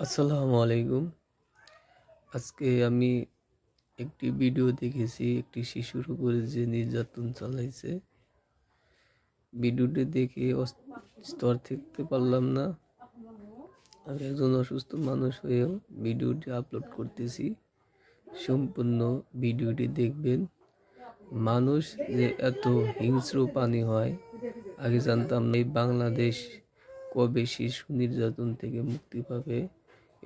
আসসালামু আলাইকুম। আজকে আমি একটি ভিডিও দেখেছি একটি শিশুর উপরে যে নির্যাতন চালাইছে। ভিডিওটি দেখে স্তর থাকতে পারলাম না। আমি একজন অসুস্থ মানুষ হয়েও ভিডিওটি আপলোড করতেছি। সম্পূর্ণ ভিডিওটি দেখবেন। মানুষ যে এত হিংস্র প্রাণী হয় আগে জানতাম না। এই বাংলাদেশ কবে শিশু নির্যাতন থেকে মুক্তি পাবে,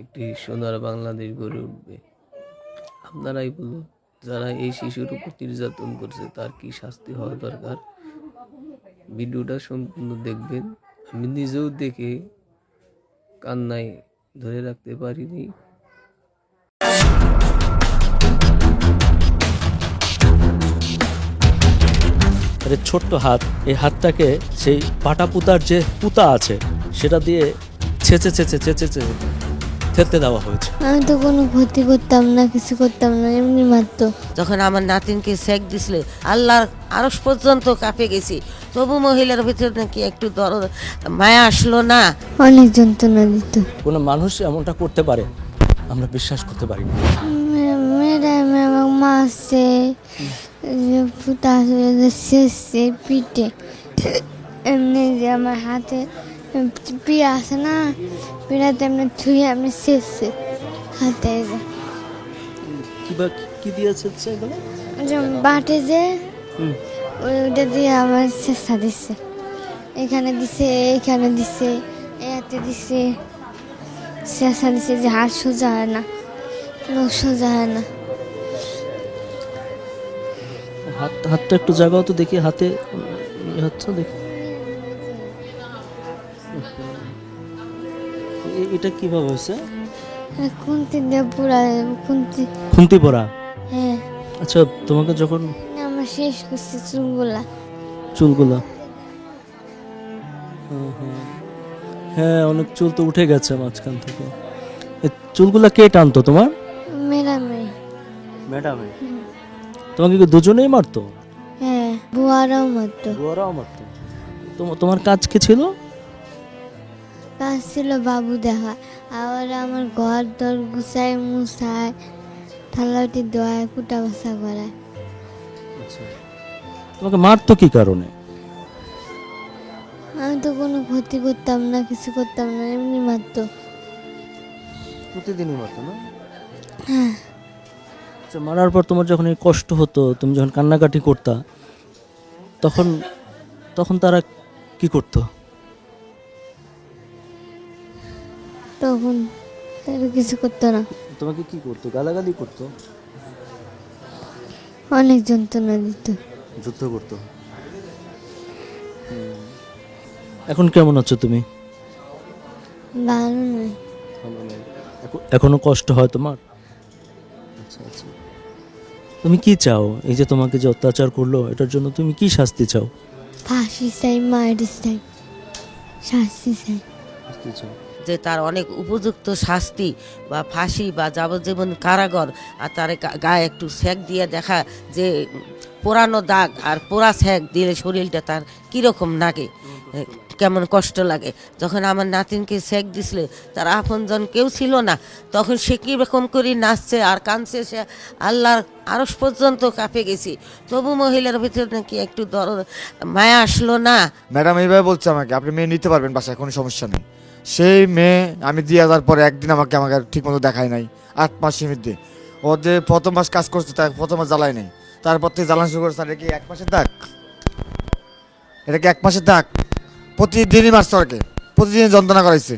একটি সোনার বাংলাদেশ গড়ে উঠবে। আপনারাই বলুন, যারা এই শিশুর উপর নির্যাতন করছে তার কি শাস্তি হওয়া দরকার। ভিডিওটা সম্পূর্ণ দেখবেন। আমি নিজেও দেখে কান্নায় ধরে রাখতে পারিনি। ছোট্ট হাত, এই হাতটাকে সেই পাটা পুতার যে পুতা আছে সেটা দিয়ে ছেঁচে ছেঁচে ছেঁচে ছেঁচে থেতে দেওয়া হয়েছে। আমি তো কোনো ক্ষতি করতাম না, কিছু করতাম না, এমনি মারতো। যখন আমার নাতিনকে সেক দিছিল, আল্লাহর আরশ পর্যন্ত কাঁপে গেছি, তবু মহিলার ভিতর নাকি একটু দরদ মায়া আসলো না। অনেক যন্ত্রণা দিত। কোনো মানুষ এমনটা করতে পারে আমরা বিশ্বাস করতে পারি না। ম্যাডাম আমার মারছে, পুতা শেষে পিঠে, এমনি যে আমার হাতে পিড়া আছে না, পিড়াতে এমনি ছুঁয়ে এমনি শেষে হাতে কি দিয়েছে এগুলো? বাটে যে ওইটা দিয়ে আমার চেষ্টা দিচ্ছে, এখানে দিছে, এখানে দিছে, এতে দিছে, চেষ্টা দিছে যে হাত সোজা হয় না, লোক সোজা হয় না। হাতটা একটু জায়গাও তো দেখি, হাতে হচ্ছে দেখি। এটা কিভাবে হয়েছে? খুন্তি দিয়ে পুরা, খুন্তি পড়া। হ্যাঁ। আচ্ছা, তোমাকে যখন আমার শেষ করছে চুলগুলো, হ্যাঁ অনেক চুল তো উঠে গেছে মাঝখান থেকে। চুলগুলা কে টানতো তোমার? ম্যাডামে। তোমাকে কি দুজনেই মারতো? হ্যাঁ, বুয়ারাও মারতো। মারতো। তোমার কাজ কি ছিল? কাজ ছিল বাবু দেখা, আবার আমার ঘর দর গুছায় মুছায়, থালাটি দোয়ায়, কুটা বসা করায়। তোমাকে মারতো কি কারণে? আমি তো কোনো ক্ষতি করতাম না, কিছু করতাম না, এমনি মারতো। প্রতিদিনই মারতো না? হ্যাঁ। আচ্ছা, মারার পর তোমার যখন এই কষ্ট হতো, তুমি যখন কান্নাকাটি করতা, তখন তারা কি করতো? তখন তারা কিছু করতো না। তোমাকে কি করতো? গালাগালি করতো? অনেক যন্ত্রণা দিত। যুদ্ধ করতো? এখন কেমন আছো তুমি? ভালো নয়। এখনো কষ্ট হয় তোমার? আচ্ছা আচ্ছা। তুমি কি চাও? এই যে তোমাকে যে অত্যাচার করলো, এটার জন্য তুমি কি শাস্তি চাও? ফাঁসি চাই, মায়ের চাই, শাস্তি চাই। যে তার অনেক উপযুক্ত শাস্তি বা ফাঁসি বা যাবজ্জীবন কারাগার, আর তার গায়ে একটু সেক দিয়ে দেখা যে পোড়ানো দাগ, আর পোড়া সেক দিলে শরীরটা তার কীরকম লাগে, কেমন কষ্ট লাগে। যখন আমার নাতিনকে সেক দিছিল, তার আপনজন কেউ ছিল না, তখন সে কীরকম করে নাচছে আর কাঁদছে, সে আল্লাহর আরশ পর্যন্ত কাঁপে গেছি, তবু মহিলার ভিতর নাকি একটু দরদ মায়া আসলো না। ম্যাডাম এইভাবে বলছে আমাকে, আপনি মেয়ে নিতে পারবেন বাসায়, কোনো সমস্যা নেই। সেই মেয়ে আমি দিয়ে যাওয়ার পরে একদিন আমাকে ঠিক মতো দেখায় নাই। 8 মাস সীমিত দিয়ে ও যে প্রথম মাস কাজ করছে, তার প্রথম মাস জ্বালায় নেই, তারপর থেকে জ্বালানো শুরু করছে। এটা কি 1 মাসের দাগ? এটা কি 1 মাসের দাগ? প্রতিদিনই মারছে ওকে, প্রতিদিন যন্ত্রণা করাইছে।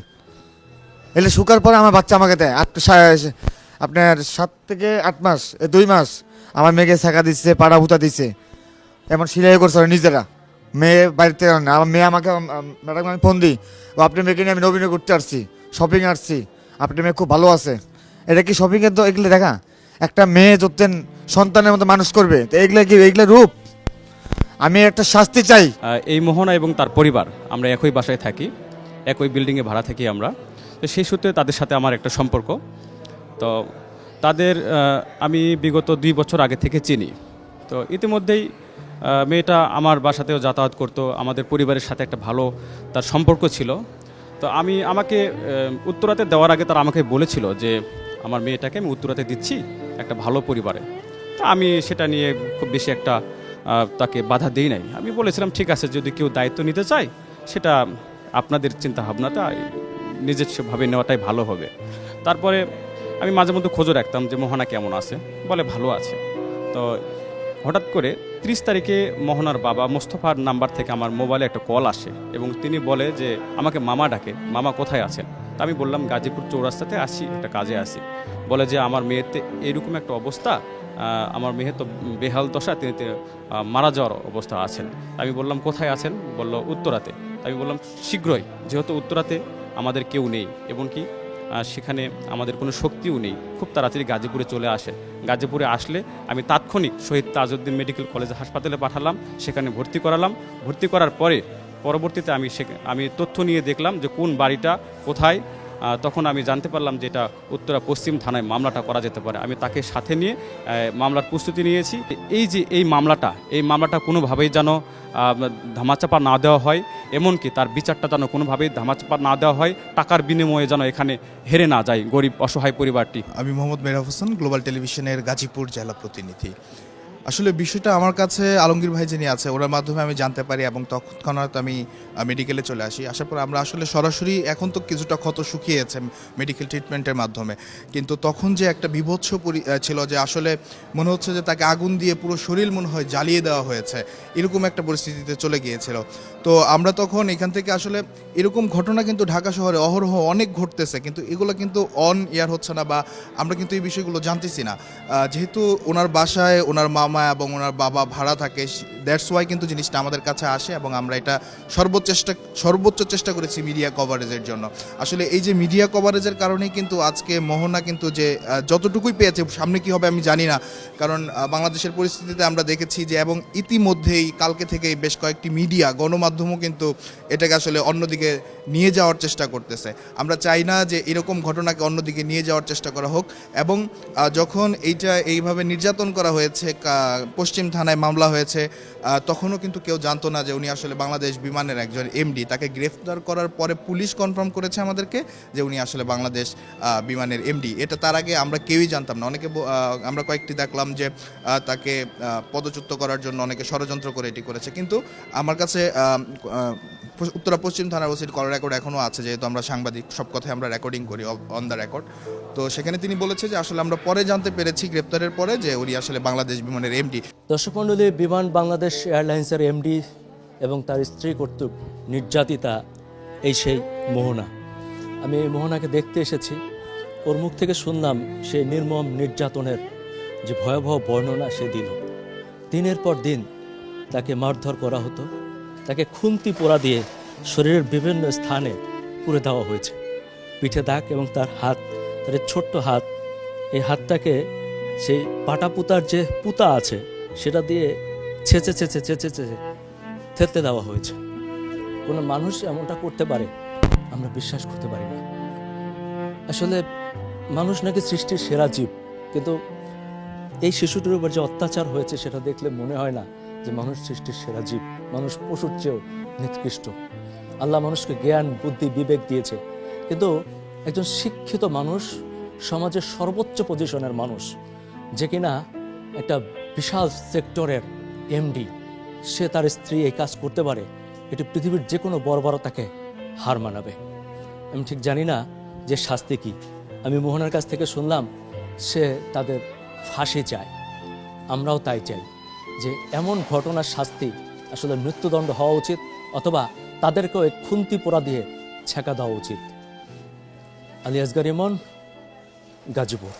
এলে শুকার পরে আমার বাচ্চা আমাকে দেয় আপনার 7 থেকে 8 মাস, 2 মাস আমার মেয়েকে শেখা দিচ্ছে, পাড়া ভুতা দিচ্ছে, এমন সিলাই করছে নিজেরা। মেয়ে বাড়িতে না, আমার মেয়ে আমাকে, ম্যাডাম আমি ফোন দিই, ও আপনার মেয়েকে নিয়ে আমি নবীনে ঘুরতে আসছি, শপিং আসছি, আপনার মেয়ে খুব ভালো আছে। এটা কি শপিংয়ের তো এগুলো দেখা? একটা মেয়ে যতদিন সন্তানের মতো মানুষ করবে, তো এগুলো রূপ? আমি একটা শাস্তি চাই। এই মোহনা এবং তার পরিবার, আমরা একই বাসায় থাকি, একই বিল্ডিংয়ে ভাড়া থাকি আমরা। তো সেই সূত্রে তাদের সাথে আমার একটা সম্পর্ক। তো তাদের আমি বিগত 2 বছর আগে থেকে চিনি। তো ইতিমধ্যেই মেয়েটা আমার বাসাতেও যাতায়াত করতো, আমাদের পরিবারের সাথে একটা ভালো তার সম্পর্ক ছিল। তো তো আমাকে উত্তরাতে দেওয়ার আগে তারা আমাকে বলেছিল যে আমার মেয়েটাকে আমি উত্তরাতে দিচ্ছি একটা ভালো পরিবারে। তো আমি সেটা নিয়ে খুব বেশি একটা তাকে বাধা দিই নাই। আমি বলেছিলাম ঠিক আছে, যদি কেউ দায়িত্ব নিতে চায় সেটা আপনাদের চিন্তাভাবনাটা নিজস্বভাবে নেওয়াটাই ভালো হবে। তারপরে আমি মাঝে মধ্যে খোঁজও রাখতাম যে মোহনা কেমন আছে, বলে ভালো আছে। তো হঠাৎ করে 30 তারিখে মোহনার বাবা মোস্তফার নাম্বার থেকে আমার মোবাইলে একটা কল আসে এবং তিনি বলে যে আমাকে মামা ডাকে, মামা কোথায় আছেন? তা আমি বললাম গাজীপুর চৌরাস্তাতে আসি, একটা কাজে আসি। বলে যে আমার মেয়েতে এরকম একটা অবস্থা, আমার মেয়ে তো বেহাল দশা, তিনি মারা যাওয়ার অবস্থা আছেন। আমি বললাম কোথায় আছেন? বলল উত্তরাতে। আমি বললাম শীঘ্রই, যেহেতু উত্তরাতে আমাদের কেউ নেই এবং কি সেখানে আমাদের কোনো শক্তিও নেই, খুব তাড়াতাড়ি গাজীপুরে চলে আসেন। গাজীপুরে আসলে আমি তাৎক্ষণিক শহীদ তাজউদ্দিন মেডিকেল কলেজ হাসপাতালে পাঠালাম, সেখানে ভর্তি করালাম। ভর্তি করার পরে পরবর্তীতে আমি তথ্য নিয়ে দেখলাম যে কোন বাড়িটা কোথায়। তখন আমি জানতে পারলাম যে এটা উত্তরা পশ্চিম থানায় মামলাটা করা যেতে পারে। আমি তাকে সাথে নিয়ে মামলার প্রস্তুতি নিয়েছি। এই মামলাটা কোনোভাবেই যেন ধামাচাপা না দেওয়া হয়, এমনকি তার বিচারটা যেন কোনোভাবেই ধামাচাপা না দেওয়া হয়, টাকার বিনিময়ে যেন এখানে হেরে না যায় গরিব অসহায় পরিবারটি। আমি মোহাম্মদ মেহরাব হোসেন, গ্লোবাল টেলিভিশনের গাজীপুর জেলা প্রতিনিধি। আসলে বিষয়টা আমার কাছে আলমগীর ভাই যিনি আছে ওনার মাধ্যমে আমি জানতে পারি এবং তৎক্ষণাৎ আমি মেডিকেলে চলে আসি। আসার পর আমরা আসলে সরাসরি, এখন তো কিছুটা ক্ষত শুকিয়েছে মেডিকেল ট্রিটমেন্টের মাধ্যমে, কিন্তু তখন যে একটা বিভৎস ছিল যে আসলে মনে হচ্ছে যে তাকে আগুন দিয়ে পুরো শরীর মনে হয় জ্বালিয়ে দেওয়া হয়েছে, এরকম একটা পরিস্থিতিতে চলে গিয়েছিল। তো আমরা তখন এখান থেকে আসলে এরকম ঘটনা কিন্তু ঢাকা শহরে অহরহ অনেক ঘটতেছে, কিন্তু এগুলো কিন্তু অন এয়ার হচ্ছে না বা আমরা কিন্তু এই বিষয়গুলো জানতেছি না। যেহেতু ওনার বাসায় ওনার মামা এবং ওনার বাবা ভাড়া থাকে, দ্যাটস ওয়াই কিন্তু জিনিসটা আমাদের কাছে আসে এবং আমরা এটা সর্বোচ্চ চেষ্টা করেছি মিডিয়া কভারেজের জন্য। আসলে এই যে মিডিয়া কভারেজের কারণেই কিন্তু আজকে মোহনা কিন্তু যে যতটুকুই পেয়েছে, সামনে কি হবে আমি জানি না, কারণ বাংলাদেশের পরিস্থিতিতে আমরা দেখেছি যে এবং ইতিমধ্যেই কালকে থেকেই বেশ কয়েকটি মিডিয়া গণমাধ্যমও কিন্তু এটাকে আসলে অন্যদিকে নিয়ে যাওয়ার চেষ্টা করতেছে। আমরা চাই না যে এরকম ঘটনাকে অন্যদিকে নিয়ে যাওয়ার চেষ্টা করা হোক। এবং যখন এইভাবে নির্যাতন করা হয়েছে, পশ্চিম থানায় মামলা হয়েছে, তখনও কিন্তু কেউ জানতো না যে উনি আসলে বাংলাদেশ বিমানের একজন এমডি। তাকে গ্রেফতার করার পরে পুলিশ কনফার্ম করেছে আমাদেরকে যে উনি আসলে বাংলাদেশ বিমানের এমডি। এটা তার আগে আমরা কেউই জানতাম না। আমরা কয়েকটি দেখলাম যে তাকে পদচ্যুত করার জন্য অনেকে ষড়যন্ত্র করে এটি করেছে, কিন্তু আমার কাছে উত্তরা পশ্চিম থানার ওসির কল রেকর্ড এখনও আছে, যেহেতু আমরা সাংবাদিক, সব কথাই আমরা রেকর্ডিং করি অন দ্য রেকর্ড। তো সেখানে তিনি বলেছে যে আসলে আমরা পরে জানতে পেরেছি গ্রেপ্তারের পরে যে উনি আসলে বাংলাদেশ বিমানের এমডি। দর্শক মণ্ডলী, বিমান বাংলাদেশ এয়ারলাইন্সের এমডি এবং তার স্ত্রী কর্তৃক নির্যাতিতা এই সেই মোহনা। আমি এই মোহনাকে দেখতে এসেছি, ওর মুখ থেকে শুনলাম সেই নির্মম নির্যাতনের যে ভয়াবহ বর্ণনা সে দিল। দিনের পর দিন তাকে মারধর করা হতো, তাকে খুন্তি পোড়া দিয়ে শরীরের বিভিন্ন স্থানে পুড়ে দেওয়া হয়েছে। পিঠে দাগ এবং তার হাত, তার ছোট্ট হাত, এই হাতটাকে সেই পাটাপুতার যে পুতা আছে সেটা দিয়ে ছেঁচে থেততে দেওয়া হয়েছে। কোনো মানুষ এমনটা করতে পারে আমরা বিশ্বাস করতে পারি না। আসলে মানুষ নাকি সৃষ্টির সেরা জীব, কিন্তু এই শিশুটির উপর যে অত্যাচার হয়েছে সেটা দেখলে মনে হয় না যে মানুষ সৃষ্টির সেরা জীব। মানুষ পশুর চেয়েও নিকৃষ্ট। আল্লাহ মানুষকে জ্ঞান, বুদ্ধি, বিবেক দিয়েছে, কিন্তু একজন শিক্ষিত মানুষ, সমাজের সর্বোচ্চ পজিশনের মানুষ, যে কিনা একটা বিশাল সেক্টরের এমডি, সে তার স্ত্রী এই কাজ করতে পারে, এটি পৃথিবীর যে কোনো বর্বরতাকে হার মানাবে। আমি ঠিক জানি না যে শাস্তি কি। আমি মোহনার কাছ থেকে শুনলাম সে তাদের ফাঁসি চায়, আমরাও তাই চাই যে এমন ঘটনার শাস্তি আসলে মৃত্যুদণ্ড হওয়া উচিত, অথবা তাদেরকেও এক খুন্তি পোড়া দিয়ে ছেঁকা দেওয়া উচিত। আলী আসগর ইমন, গাজীপুর।